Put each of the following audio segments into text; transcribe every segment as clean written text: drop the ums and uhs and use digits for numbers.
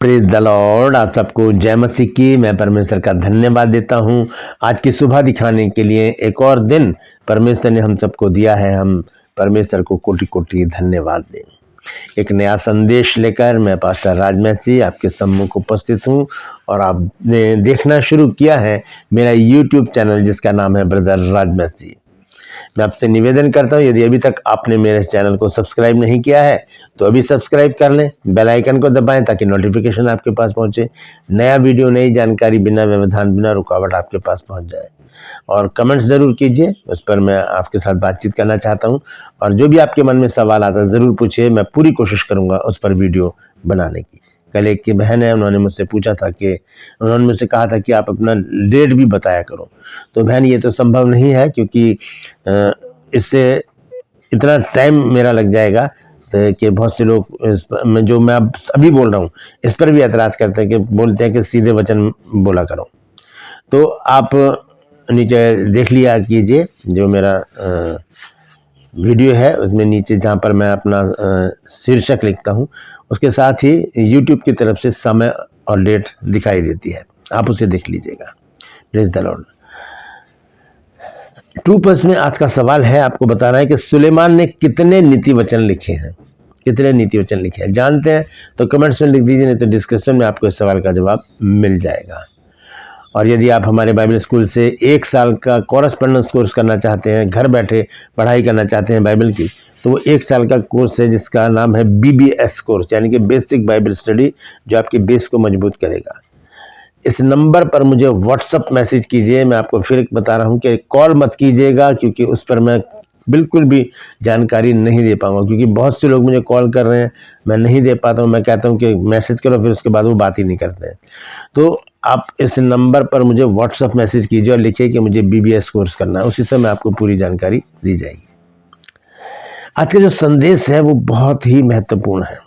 Praise the Lord. आप सबको जय मसीह की। मैं परमेश्वर का धन्यवाद देता हूं आज की सुबह दिखाने के लिए। एक और दिन परमेश्वर ने हम सबको दिया है। हम परमेश्वर को कोटि कोटि धन्यवाद दें। एक नया संदेश लेकर मैं पास्टर राज मसीह आपके सम्मुख उपस्थित हूं और आपने देखना शुरू किया है मेरा यूट्यूब चैनल जिसका नाम है ब्रदर राज मसीह। मैं आपसे निवेदन करता हूं, यदि अभी तक आपने मेरे चैनल को सब्सक्राइब नहीं किया है तो अभी सब्सक्राइब कर लें, बेल आइकन को दबाएं ताकि नोटिफिकेशन आपके पास पहुंचे। नया वीडियो, नई जानकारी बिना व्यवधान बिना रुकावट आपके पास पहुंच जाए। और कमेंट्स ज़रूर कीजिए, उस पर मैं आपके साथ बातचीत करना चाहता हूं। और जो भी आपके मन में सवाल आता है ज़रूर पूछिए, मैं पूरी कोशिश करूँगा उस पर वीडियो बनाने की। कल एक की बहन है, उन्होंने मुझसे पूछा था कि उन्होंने मुझसे कहा था कि आप अपना डेट भी बताया करो। तो बहन ये तो संभव नहीं है क्योंकि इससे इतना टाइम मेरा लग जाएगा कि बहुत से लोग जो मैं अब अभी बोल रहा हूँ इस पर भी एतराज़ करते हैं कि बोलते हैं कि सीधे वचन बोला करो। तो आप नीचे देख लिया कीजिए जो मेरा वीडियो है, उसमें नीचे जहाँ पर मैं अपना शीर्षक लिखता हूँ उसके साथ ही यूट्यूब की तरफ से समय और डेट दिखाई देती है, आप उसे देख लीजिएगा। Praise the Lord. 2+ में आज का सवाल है, आपको बताना है कि सुलेमान ने कितने नीति वचन लिखे हैं। कितने नीति वचन लिखे हैं जानते हैं तो कमेंट्स में लिख दीजिए, नहीं तो डिस्क्रिप्शन में आपको इस सवाल का जवाब मिल जाएगा। और यदि आप हमारे बाइबल स्कूल से 1 साल का कॉरेस्पॉन्डेंस कोर्स करना चाहते हैं, घर बैठे पढ़ाई करना चाहते हैं बाइबल की, तो वो 1 साल का कोर्स है जिसका नाम है BBS कोर्स, यानी कि बेसिक बाइबल स्टडी, जो आपकी बेस को मजबूत करेगा। इस नंबर पर मुझे व्हाट्सअप मैसेज कीजिए। मैं आपको फिर बता रहा हूँ कि कॉल मत कीजिएगा क्योंकि उस पर मैं बिल्कुल भी जानकारी नहीं दे पाऊंगा, क्योंकि बहुत से लोग मुझे कॉल कर रहे हैं, मैं नहीं दे पाता हूँ। मैं कहता हूँ कि मैसेज करो, फिर उसके बाद वो बात ही नहीं करते हैं। तो आप इस नंबर पर मुझे व्हाट्सअप मैसेज कीजिए और लिखिए कि मुझे BBS कोर्स करना है, उसी समय आपको पूरी जानकारी दी जाएगी। आज का जो संदेश है वो बहुत ही महत्वपूर्ण है।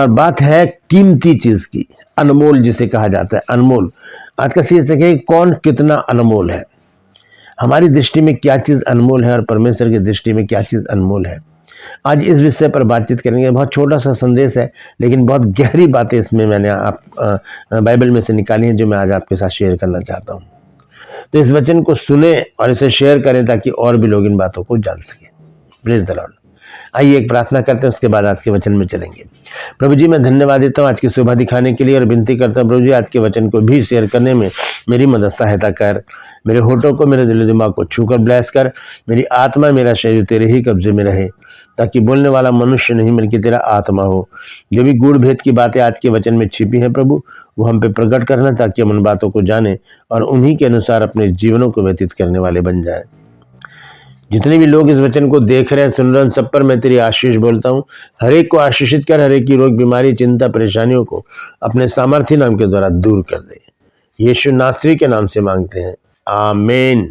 बात है कीमती चीज की, अनमोल जिसे कहा जाता है, अनमोल। आज का शीर्षक है कौन कितना अनमोल है। हमारी दृष्टि में क्या चीज अनमोल है और परमेश्वर की दृष्टि में क्या चीज अनमोल है। आज इस विषय पर बातचीत करेंगे। बहुत छोटा सा संदेश है लेकिन बहुत गहरी बातें इसमें मैंने आप बाइबल में से निकाली हैं जो मैं आज आपके साथ शेयर करना चाहता हूँ। तो इस वचन को सुने और इसे शेयर करें ताकि और भी लोग इन बातों को जान सकें। Praise the Lord. आइए एक प्रार्थना करते हैं, उसके बाद आज के वचन में चलेंगे। प्रभु जी, मैं धन्यवाद देता हूँ आज की सुबह दिखाने के लिए और विनती करता हूँ प्रभु जी आज के वचन को भी शेयर करने में मेरी मदद सहायता कर। मेरे होठों को, मेरे दिल दिमाग को छूकर ब्लेस कर। मेरी आत्मा, मेरा शरीर तेरे ही कब्जे में रहे, ताकि बोलने वाला मनुष्य नहीं बल्कि तेरा आत्मा हो। जो भी गूढ़ भेद की बातें आज के वचन में छिपी हैं प्रभु, वो हम पे प्रकट करना ताकि हम उन बातों को जाने और उन्हीं के अनुसार अपने जीवनों को व्यतीत करने वाले बन जाए। जितने भी लोग इस वचन को देख रहे हैं, सुन रहे हैं, सब पर मैं तेरी आशीष बोलता हूँ। हर एक को आशीषित कर, हर एक की रोग, बीमारी, चिंता, परेशानियों को अपने सामर्थ्य नाम के द्वारा दूर कर दे। यीशु नासरी के नाम से मांगते हैं, आमीन।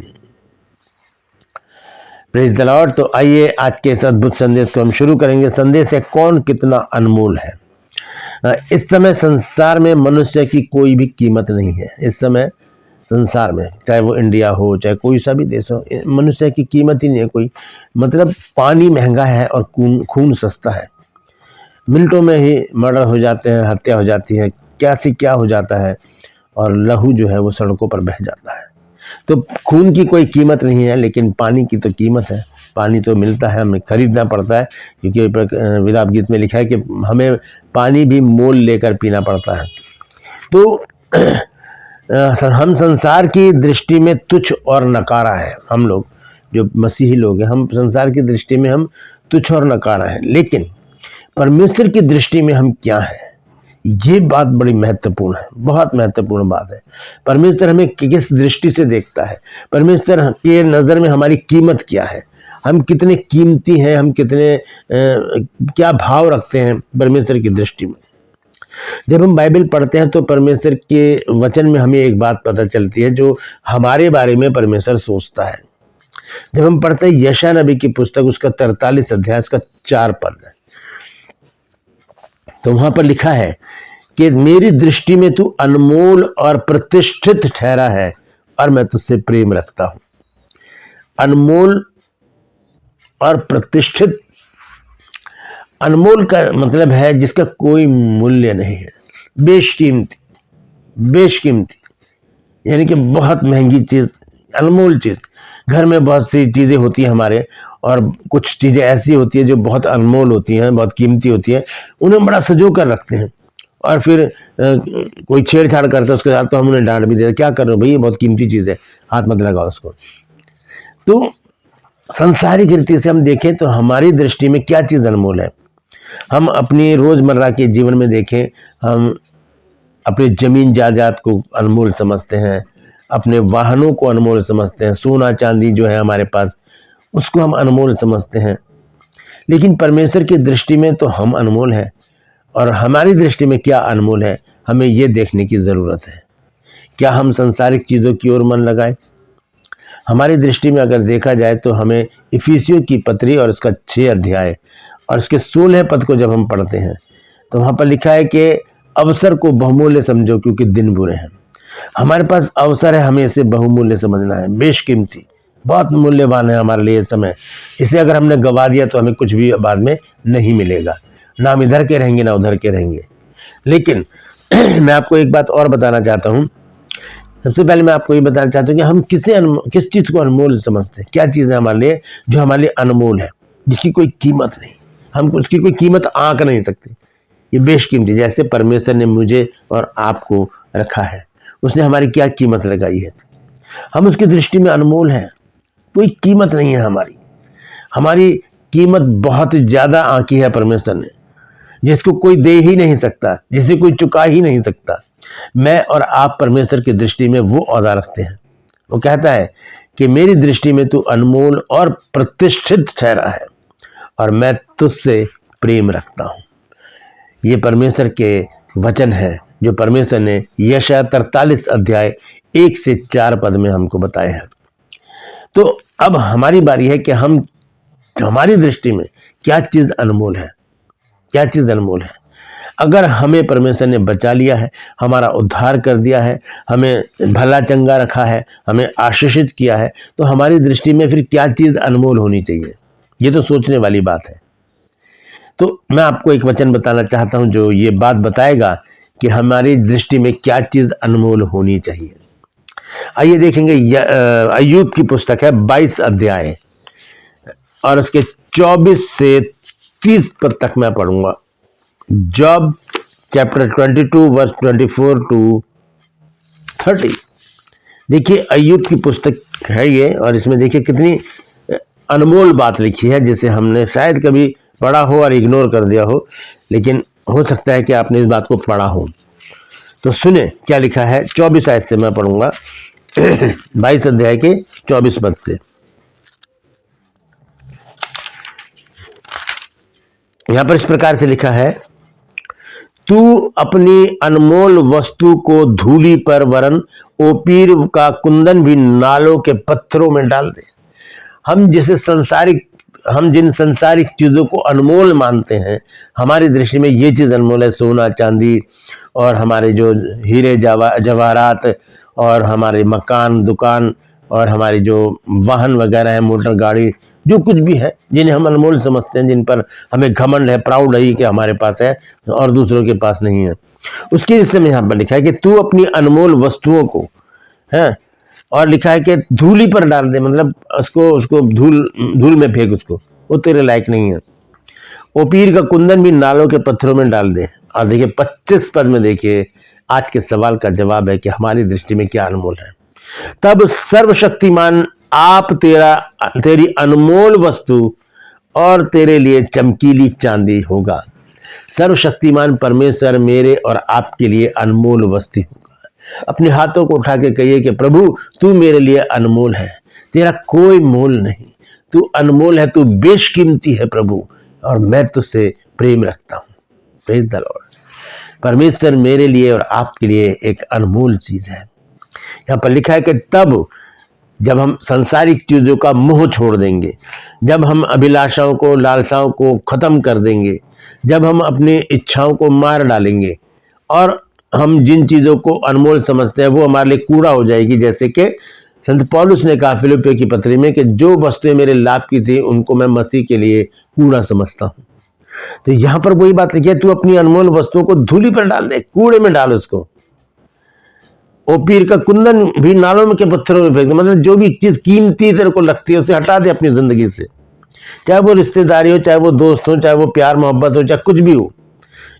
Praise the Lord. तो आइए आज के इस अद्भुत संदेश को हम शुरू करेंगे। संदेश है कौन कितना अनमोल है। इस समय संसार में मनुष्य की कोई भी कीमत नहीं है। इस समय संसार में, चाहे वो इंडिया हो चाहे कोई सा भी देश हो, मनुष्य की कीमत ही नहीं है कोई। मतलब पानी महंगा है और खून सस्ता है। मिनटों में ही मर्डर हो जाते हैं, हत्या हो जाती है, क्या से क्या हो जाता है और लहू जो है वो सड़कों पर बह जाता है। तो खून की कोई कीमत नहीं है, लेकिन पानी की तो कीमत है। पानी तो मिलता है, हमें खरीदना पड़ता है, क्योंकि विलाप गीत में लिखा है कि हमें पानी भी मोल लेकर पीना पड़ता है। तो हम संसार की दृष्टि में तुच्छ और नकारा है। हम लोग जो मसीही लोग हैं, हम संसार की दृष्टि में हम तुच्छ और नकारा है, लेकिन परमेश्वर की दृष्टि में हम क्या हैं, ये बात बड़ी महत्वपूर्ण है, बहुत महत्वपूर्ण बात है। परमेश्वर हमें किस दृष्टि से देखता है, परमेश्वर के नज़र में हमारी कीमत क्या है, हम कितने कीमती हैं, हम कितने क्या भाव रखते हैं परमेश्वर की दृष्टि में। जब हम बाइबल पढ़ते हैं तो परमेश्वर के वचन में हमें एक बात पता चलती है जो हमारे बारे में परमेश्वर सोचता है। जब हम पढ़ते हैं यशायाह नबी की पुस्तक, उसका 43 अध्याय का 4 पद है, तो वहां पर लिखा है कि मेरी दृष्टि में तू अनमोल और प्रतिष्ठित ठहरा है और मैं तुझसे प्रेम रखता हूं। अनमोल और प्रतिष्ठित अनमोल का मतलब है जिसका कोई मूल्य नहीं है, बेशकीमती, बेशकीमती, यानी कि बहुत महंगी चीज़, अनमोल चीज़। घर में बहुत सी चीज़ें होती हैं हमारे, और कुछ चीज़ें ऐसी होती है जो बहुत अनमोल होती हैं, बहुत कीमती होती है, उन्हें बड़ा सजो कर रखते हैं, और फिर कोई छेड़छाड़ करता है उसके साथ तो हम उन्हें डांट भी देते, क्या कर रहे हो भाई, ये बहुत कीमती चीज़ है, हाथ मत लगाओ उसको। तो संसारिक रीति से हम देखें तो हमारी दृष्टि में क्या चीज़ अनमोल है? हम अपनी रोज़मर्रा के जीवन में देखें, हम अपनी ज़मीन जायदाद को अनमोल समझते हैं, अपने वाहनों को अनमोल समझते हैं, सोना चांदी जो है हमारे पास उसको हम अनमोल समझते हैं। लेकिन परमेश्वर की दृष्टि में तो हम अनमोल हैं, और हमारी दृष्टि में क्या अनमोल है, हमें ये देखने की ज़रूरत है। क्या हम संसारिक चीज़ों की ओर मन लगाएं? हमारी दृष्टि में अगर देखा जाए तो हमें इफिसियों की पत्री और उसका 6 अध्याय और उसके 16 पद को जब हम पढ़ते हैं तो वहाँ पर लिखा है कि अवसर को बहुमूल्य समझो क्योंकि दिन बुरे हैं। हमारे पास अवसर है, हमें इसे बहुमूल्य समझना है, बेशकीमती, बहुत मूल्यवान है हमारे लिए समय। इसे अगर हमने गवा दिया तो हमें कुछ भी बाद में नहीं मिलेगा, ना हम इधर के रहेंगे ना उधर के रहेंगे। लेकिन मैं आपको एक बात और बताना चाहता हूँ। सबसे पहले मैं आपको ये बताना चाहता हूँ कि हम किस चीज़ को अनमोल समझते हैं, क्या चीज़ है हमारे लिए जो हमारे लिए अनमोल है, जिसकी कोई कीमत नहीं, हम उसकी कोई कीमत आंक नहीं सकते। ये बेशकीमती, जैसे परमेश्वर ने मुझे और आपको रखा है, उसने हमारी क्या कीमत लगाई है, हम उसकी दृष्टि में अनमोल हैं, कोई कीमत नहीं है हमारी। हमारी कीमत बहुत ज़्यादा आंकी है परमेश्वर ने, जिसको कोई दे ही नहीं सकता, जिसे कोई चुका ही नहीं सकता। मैं और आप परमेश्वर की दृष्टि में वो औदा रखते हैं। वो कहता है कि मेरी दृष्टि में तू अनमोल और प्रतिष्ठित ठहरा है और मैं तुझसे प्रेम रखता हूँ। ये परमेश्वर के वचन है जो परमेश्वर ने यशायाह 43 अध्याय 1 से 4 पद में हमको बताए हैं। तो अब हमारी बारी है कि हम, हमारी दृष्टि में क्या चीज़ अनमोल है, क्या चीज़ अनमोल है। अगर हमें परमेश्वर ने बचा लिया है, हमारा उद्धार कर दिया है, हमें भला चंगा रखा है, हमें आशीषित किया है, तो हमारी दृष्टि में फिर क्या चीज़ अनमोल होनी चाहिए, ये तो सोचने वाली बात है। तो मैं आपको एक वचन बताना चाहता हूं जो ये बात बताएगा कि हमारी दृष्टि में क्या चीज़ अनमोल होनी चाहिए। आइए देखेंगे, अय्यूब की पुस्तक है 22 अध्याय और उसके 24 से 30 पद तक मैं पढ़ूंगा। Job chapter 22 verse 24 to 30। देखिए अय्यूब की पुस्तक है ये, और इसमें देखिए कितनी अनमोल बात लिखी है जिसे हमने शायद कभी पढ़ा हो और इग्नोर कर दिया हो, लेकिन हो सकता है कि आपने इस बात को पढ़ा हो। तो सुने क्या लिखा है, 24 आयत से मैं पढ़ूंगा 22 अध्याय के 24 पद से। यहां पर इस प्रकार से लिखा है, तू अपनी अनमोल वस्तु को धूली पर वरन ओपीर का कुंदन भी नालों के पत्थरों में डाल दे। हम जिन संसारिक चीज़ों को अनमोल मानते हैं, हमारी दृष्टि में ये चीज़ अनमोल है, सोना चांदी और हमारे जो हीरे जवाहरात और हमारे मकान दुकान और हमारे जो वाहन वगैरह हैं, मोटर गाड़ी, जो कुछ भी है जिन्हें हम अनमोल समझते हैं, जिन पर हमें घमंड है, प्राउड है कि हमारे पास है और दूसरों के पास नहीं है, उसके हिस्से में यहाँ पर लिखा है कि तू अपनी अनमोल वस्तुओं को है, और लिखा है कि धूली पर डाल दे, मतलब उसको धूल में फेंक, उसको, वो तेरे लायक नहीं है। ओपीर का कुंदन भी नालों के पत्थरों में डाल दे। और देखिए 25 पद में देखिए आज के सवाल का जवाब है कि हमारी दृष्टि में क्या अनमोल है। तब सर्वशक्तिमान आप तेरी अनमोल वस्तु और तेरे लिए चमकीली चांदी होगा। सर्वशक्तिमान परमेश्वर मेरे और आपके लिए अनमोल वस्तु होगा। अपने हाथों को उठा के कहिए कि प्रभु तू मेरे लिए अनमोल है, तेरा कोई मोल नहीं, तू अनमोल है, तू बेशकीमती है प्रभु, और मैं तुझसे प्रेम रखता हूं। Praise the Lord. परमेश्वर मेरे लिए और आपके लिए एक अनमोल चीज है। यहाँ पर लिखा है कि तब जब हम सांसारिक चीजों का मोह छोड़ देंगे, जब हम अभिलाषाओं को, लालसाओं को खत्म कर देंगे, जब हम अपनी इच्छाओं को मार डालेंगे और हम जिन चीज़ों को अनमोल समझते हैं वो हमारे लिए कूड़ा हो जाएगी। जैसे कि संत पौलुस ने कहा फिलिप्पियों की पत्री में कि जो वस्तुएं मेरे लाभ की थी उनको मैं मसीह के लिए कूड़ा समझता हूँ। तो यहाँ पर वही बात लिखी है, तू अपनी अनमोल वस्तुओं को धूली पर डाल दे, कूड़े में डाल उसको। ओ पीर का कुंदन भी नालों में के पत्थरों में फेंक दे, मतलब जो भी चीज कीमती तेरे को लगती है उसे हटा दे अपनी जिंदगी से, चाहे वो रिश्तेदारी हो, चाहे वो दोस्त हो, चाहे वो प्यार मोहब्बत हो, चाहे कुछ भी हो।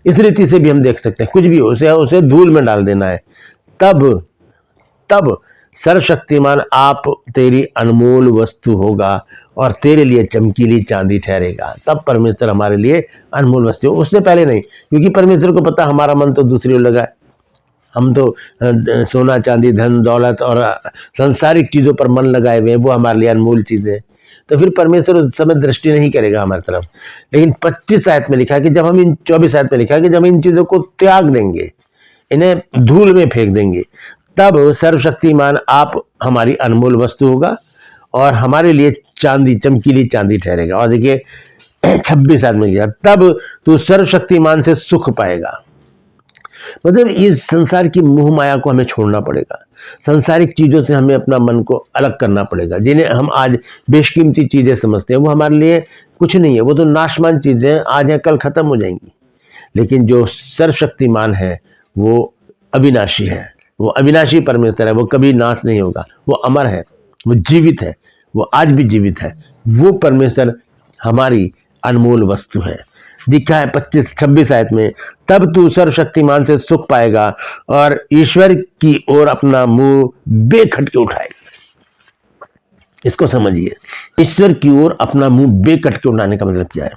इस रीति से भी हम देख सकते हैं, कुछ भी हो उसे धूल में डाल देना है। तब तब सर्वशक्तिमान आप तेरी अनमोल वस्तु होगा और तेरे लिए चमकीली चांदी ठहरेगा। तब परमेश्वर हमारे लिए अनमोल वस्तु, उससे पहले नहीं, क्योंकि परमेश्वर को पता हमारा मन तो दूसरी ओर लगा है। हम तो सोना चांदी धन दौलत और सांसारिक चीजों पर मन लगाए हुए हैं, वो हमारे लिए अनमोल चीजें, तो फिर परमेश्वर उस समय दृष्टि नहीं करेगा हमारी तरफ। लेकिन 25 आयत में लिखा है कि जब हम इन 24 आयत में लिखा है कि जब इन चीजों को त्याग देंगे, इन्हें धूल में फेंक देंगे, तब सर्वशक्तिमान आप हमारी अनमोल वस्तु होगा और हमारे लिए चांदी चमकीली चांदी ठहरेगा। और देखिए 26 आयत में लिखा, तब तू सर्वशक्तिमान से सुख पाएगा। मतलब इस संसार की मोह माया को हमें छोड़ना पड़ेगा, सांसारिक चीजों से हमें अपना मन को अलग करना पड़ेगा। जिन्हें हम आज बेशकीमती चीजें समझते हैं वो हमारे लिए कुछ नहीं है, वो तो नाशमान चीजें आज है कल खत्म हो जाएंगी। लेकिन जो सर्वशक्तिमान है वो अविनाशी है, वो अविनाशी परमेश्वर है, वो कभी नाश नहीं होगा, वो अमर है, वो जीवित है, वो आज भी जीवित है। वो परमेश्वर हमारी अनमोल वस्तु है। दिखा है 26 आयत में, तब तू सर्वशक्तिमान से सुख पाएगा और ईश्वर की ओर अपना मुंह बेखटके उठाएगा। इसको समझिए, ईश्वर की ओर अपना मुंह बेखटके उठाने का मतलब क्या है?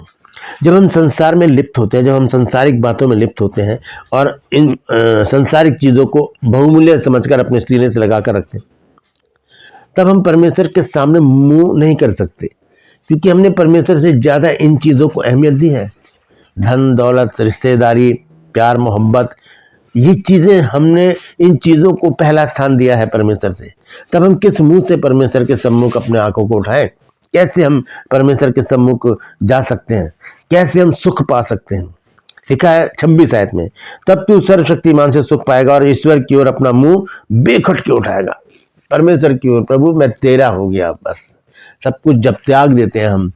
जब हम संसार में लिप्त होते हैं, जब हम सांसारिक बातों में लिप्त होते हैं और इन सांसारिक चीजों को बहुमूल्य समझकर अपने सीने से लगाकर रखते हैं, तब हम परमेश्वर के सामने मुंह नहीं कर सकते, क्योंकि हमने परमेश्वर से ज्यादा इन चीजों को अहमियत दी है। धन दौलत रिश्तेदारी प्यार मोहब्बत, ये चीजें हमने इन चीजों को पहला स्थान दिया है परमेश्वर से। तब हम किस मुंह से परमेश्वर के सम्मुख अपने आंखों को उठाएं? कैसे हम परमेश्वर के सम्मुख जा सकते हैं? कैसे हम सुख पा सकते हैं? लिखा है 26 आयत में, तब तू सर्वशक्तिमान से सुख पाएगा और ईश्वर की ओर अपना मुंह बेखटके उठाएगा। परमेश्वर की ओर, प्रभु मैं तेरा हो गया, बस सब कुछ जब त्याग देते हैं हम,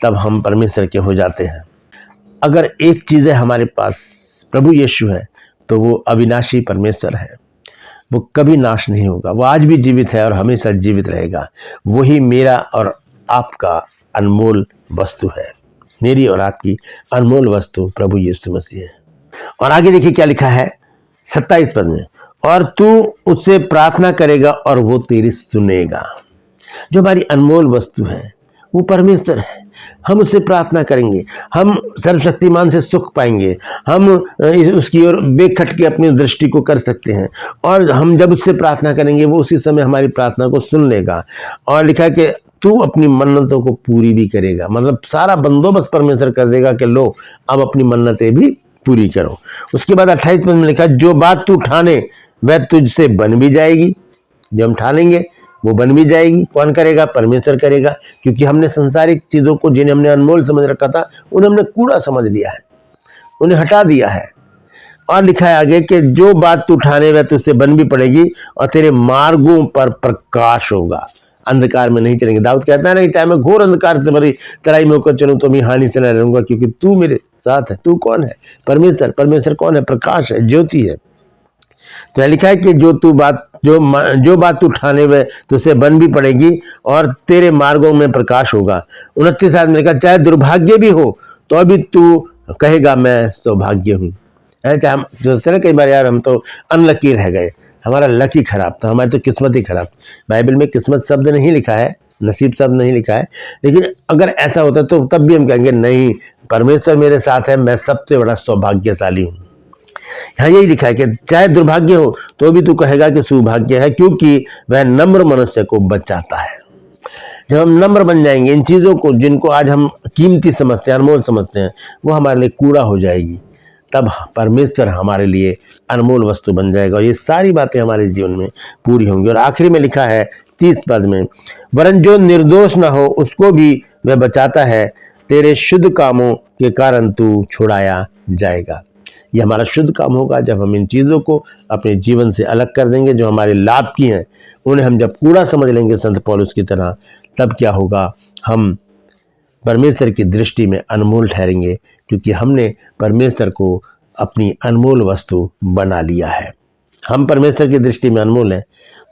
तब हम परमेश्वर के हो जाते हैं। अगर एक चीज है हमारे पास, प्रभु यीशु है, तो वो अविनाशी परमेश्वर है, वो कभी नाश नहीं होगा, वो आज भी जीवित है और हमेशा जीवित रहेगा। वही मेरा और आपका अनमोल वस्तु है, मेरी और आपकी अनमोल वस्तु प्रभु यीशु मसीह है। और आगे देखिए क्या लिखा है 27 पद में, और तू उससे प्रार्थना करेगा और वो तेरी सुनेगा। जो हमारी अनमोल वस्तु है वो परमेश्वर है, हम उससे प्रार्थना करेंगे, हम सर्वशक्तिमान से सुख पाएंगे, हम उसकी ओर बेखटके अपनी दृष्टि को कर सकते हैं। और हम जब उससे प्रार्थना करेंगे वो उसी समय हमारी प्रार्थना को सुन लेगा। और लिखा है कि तू अपनी मन्नतों को पूरी भी करेगा, मतलब सारा बंदोबस्त परमेश्वर कर देगा कि लो अब अपनी मन्नतें भी पूरी करो। उसके बाद 28 पद में लिखा, जो बात तू ठाने वह तुझसे बन भी जाएगी। जब हम ठानेंगे वो बन भी जाएगी। कौन करेगा? परमेश्वर करेगा, क्योंकि हमने संसारिक चीजों को जिन्हें हमने अनमोल समझ रखा था उन्हें हमने कूड़ा समझ लिया है, उन्हें हटा दिया है। और लिखा है आगे कि जो बात तू ठाने वह तुझसे बन भी पड़ेगी और तेरे मार्गों पर प्रकाश होगा, अंधकार में नहीं चलेंगे। दाऊद कहता है ना कि चाहे मैं घोर अंधकार से भरी तराई में होकर चलूं तो मैं हानि से न रहूंगा, क्योंकि तू मेरे साथ है। तू कौन है? परमेश्वर। परमेश्वर कौन है? प्रकाश है, ज्योति है। तो लिखा है कि जो बात तू ठाने में तुझसे बन भी पड़ेगी और तेरे मार्गों में प्रकाश होगा। 29 आयत में लिखा, चाहे दुर्भाग्य भी हो तो अभी तू कहेगा मैं सौभाग्य हूँ। चाहे हम सोचते ना कई बार यार हम तो अनलकी रह गए, हमारा लकी खराब था, हमारी तो किस्मत ही खराब। बाइबल में किस्मत शब्द नहीं लिखा है, नसीब शब्द नहीं लिखा है, लेकिन अगर ऐसा होता तो तब भी हम कहेंगे नहीं, परमेश्वर मेरे साथ है, मैं सबसे बड़ा सौभाग्यशाली हूँ। यहाँ यही लिखा है कि चाहे दुर्भाग्य हो तो भी तू कहेगा कि सौभाग्य है, क्योंकि वह नम्र मनुष्य को बचाता है। जब हम नम्र बन जाएंगे, इन चीजों को जिनको आज हम कीमती समझते हैं, अनमोल समझते हैं, वो हमारे लिए कूड़ा हो जाएगी, तब परमेश्वर हमारे लिए अनमोल वस्तु बन जाएगा और ये सारी बातें हमारे जीवन में पूरी होंगी। और आखिरी में लिखा है 30 पद में, वरन जो निर्दोष न हो उसको भी वह बचाता है, तेरे शुद्ध कामों के कारण तू छुड़ाया जाएगा। ये हमारा शुद्ध काम होगा जब हम इन चीज़ों को अपने जीवन से अलग कर देंगे, जो हमारे लाभ की हैं उन्हें हम जब कूड़ा समझ लेंगे संत पौलुस की तरह, तब क्या होगा? हम परमेश्वर की दृष्टि में अनमोल ठहरेंगे, क्योंकि हमने परमेश्वर को अपनी अनमोल वस्तु बना लिया है। हम परमेश्वर की दृष्टि में अनमोल हैं,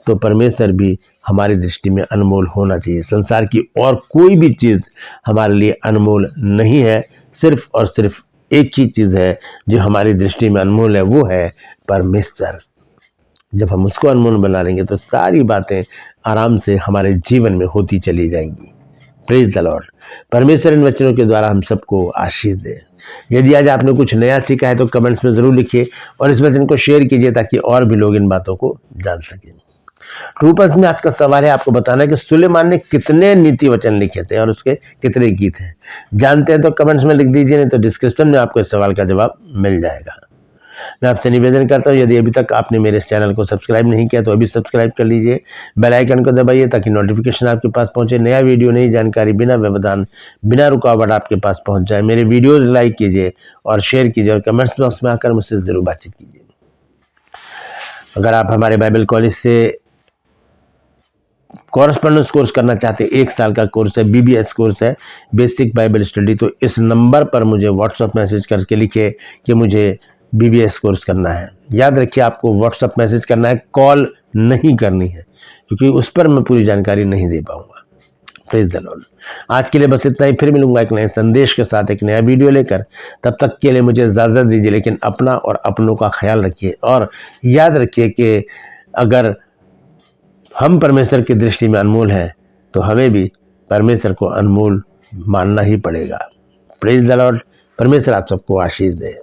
तो परमेश्वर भी हमारी दृष्टि में अनमोल होना चाहिए। संसार की और कोई भी चीज़ हमारे लिए अनमोल नहीं है। सिर्फ और सिर्फ एक ही चीज़ है जो हमारी दृष्टि में अनमोल है, वो है परमेश्वर। जब हम उसको अनमोल बना लेंगे तो सारी बातें आराम से हमारे जीवन में होती चली जाएंगी। Praise the Lord. परमेश्वर इन वचनों के द्वारा हम सबको आशीष दे। यदि आज आपने कुछ नया सीखा है तो कमेंट्स में ज़रूर लिखिए और इस वचन को शेयर कीजिए ताकि और भी लोग इन बातों को जान सकें। रूपस में आज का सवाल है आपको बताना कि सुलेमान ने कितने नीति वचन लिखे थे और उसके कितने गीत हैं। जानते हैं तो कमेंट्स में लिख दीजिए, नहीं तो डिस्क्रिप्शन में आपको इस सवाल का जवाब मिल जाएगा। मैं आपसे निवेदन करता हूँ, यदि अभी तक आपने मेरे इस चैनल को सब्सक्राइब नहीं किया तो अभी सब्सक्राइब कर लीजिए, बेल आइकन को दबाइए ताकि नोटिफिकेशन आपके पास पहुंचे। नया वीडियो, नई जानकारी बिना व्यवधान, बिना रुकावट आपके पास पहुंच जाए। मेरे वीडियोज़ लाइक कीजिए और शेयर कीजिए और कमेंट्स बॉक्स में आकर मुझसे ज़रूर बातचीत कीजिए। अगर आप हमारे बाइबल कॉलेज से कॉरेस्पॉन्डेंस कोर्स करना चाहते हैं, 1 साल का कोर्स है, BBS कोर्स है, बेसिक बाइबल स्टडी, तो इस नंबर पर मुझे व्हाट्सएप मैसेज करके लिखिए कि मुझे BBS कोर्स करना है। याद रखिए आपको व्हाट्सएप मैसेज करना है, कॉल नहीं करनी है, क्योंकि उस पर मैं पूरी जानकारी नहीं दे पाऊंगा। Praise the Lord. आज के लिए बस इतना ही, फिर मिलूंगा एक नए संदेश के साथ, एक नया वीडियो लेकर। तब तक के लिए मुझे इजाज़त दीजिए, लेकिन अपना और अपनों का ख्याल रखिए और याद रखिए कि अगर हम परमेश्वर की दृष्टि में अनमोल हैं तो हमें भी परमेश्वर को अनमोल मानना ही पड़ेगा। Praise the Lord. परमेश्वर आप सबको आशीष दे।